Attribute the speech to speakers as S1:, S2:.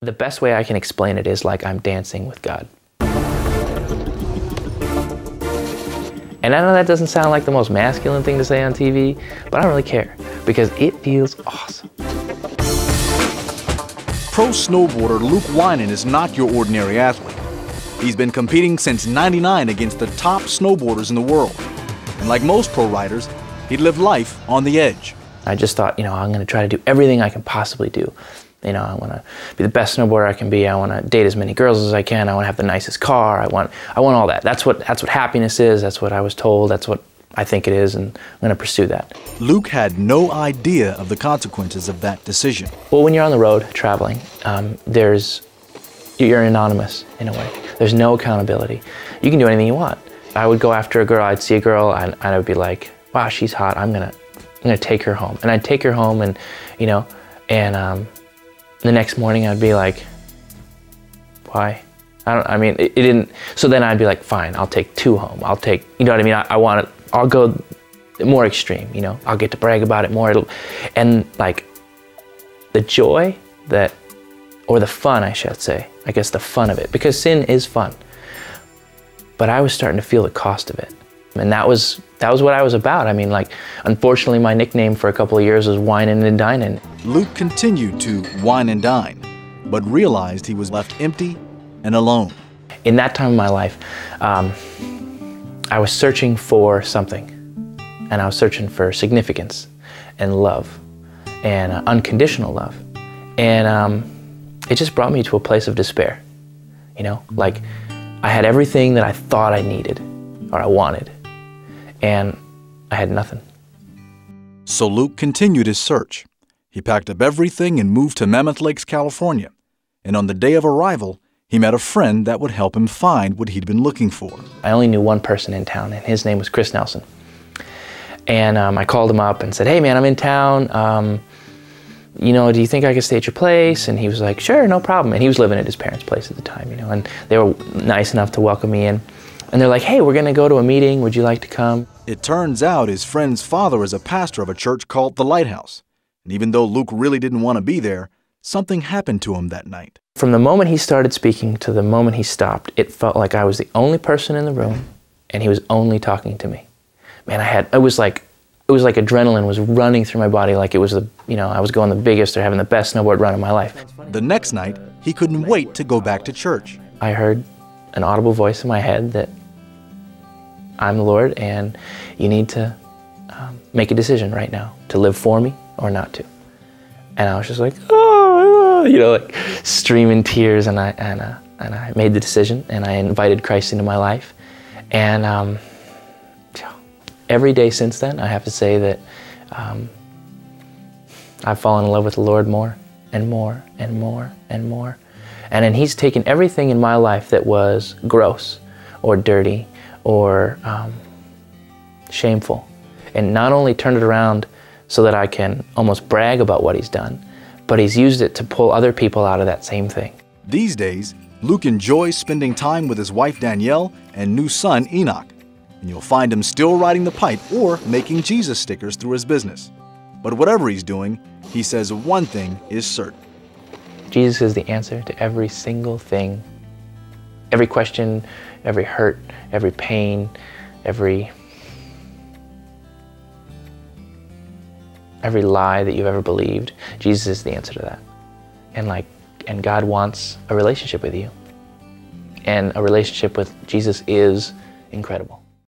S1: The best way I can explain it is like I'm dancing with God. And I know that doesn't sound like the most masculine thing to say on TV, but I don't really care because it feels awesome.
S2: Pro snowboarder Luke Wynan is not your ordinary athlete. He's been competing since '99 against the top snowboarders in the world. And like most pro riders, he'd lived life on the edge.
S1: I just thought, I'm going to try to do everything I can possibly do. I want to be the best snowboarder I can be. I want to date as many girls as I can. I want to have the nicest car. I want all that. That's what happiness is. That's what I was told. That's what I think it is, and I'm going to pursue that.
S2: Luke had no idea of the consequences of that decision.
S1: Well, when you're on the road traveling, you're anonymous in a way. There's no accountability. You can do anything you want. I would go after a girl. I'd see a girl, and I would be like, "Wow, she's hot. I'm gonna take her home." And I'd take her home, and the next morning I'd be like, "Why?" It didn't. So then I'd be like, "Fine, I'll take two home. I'll take, you know what I mean? I'll go more extreme. I'll get to brag about it more." And like the joy or the fun, I should say. I guess the fun of it, because sin is fun. But I was starting to feel the cost of it, and that was what I was about. Unfortunately, my nickname for a couple of years was Wynan and Dinin.
S2: Luke continued to wine and dine, but realized he was left empty and alone.
S1: In that time of my life, I was searching for something, and I was searching for significance and love and unconditional love. And it just brought me to a place of despair. Like I had everything that I thought I needed or I wanted, and I had nothing.
S2: So Luke continued his search. He packed up everything and moved to Mammoth Lakes, California. And on the day of arrival, he met a friend that would help him find what he'd been looking for.
S1: I only knew one person in town, and his name was Chris Nelson. And I called him up and said, "Hey man, I'm in town. Do you think I could stay at your place?" And he was like, "Sure, no problem." And he was living at his parents' place at the time, and they were nice enough to welcome me in. And they're like, "Hey, we're gonna go to a meeting. Would you like to come?"
S2: It turns out his friend's father is a pastor of a church called The Lighthouse. And even though Luke really didn't want to be there, something happened to him that night.
S1: From the moment he started speaking to the moment he stopped, it felt like I was the only person in the room, and he was only talking to me. Man, it was like adrenaline was running through my body, like it was I was going the biggest or having the best snowboard run of my life.
S2: The next night, he couldn't wait to go back to church.
S1: I heard an audible voice in my head that I'm the Lord, and you need to make a decision right now to live for me or not to. And I was just like, like streaming tears, and I made the decision, and I invited Christ into my life. And every day since then, I have to say that I've fallen in love with the Lord more and more and more and more. And then He's taken everything in my life that was gross or dirty or shameful, and not only turned it around so that I can almost brag about what He's done, but He's used it to pull other people out of that same thing.
S2: These days, Luke enjoys spending time with his wife Danielle and new son Enoch. And you'll find him still riding the pipe or making Jesus stickers through his business. But whatever he's doing, he says one thing is certain.
S1: Jesus is the answer to every single thing. Every question, every hurt, every pain, every lie that you've ever believed. Jesus is the answer to that. And God wants a relationship with you. And a relationship with Jesus is incredible.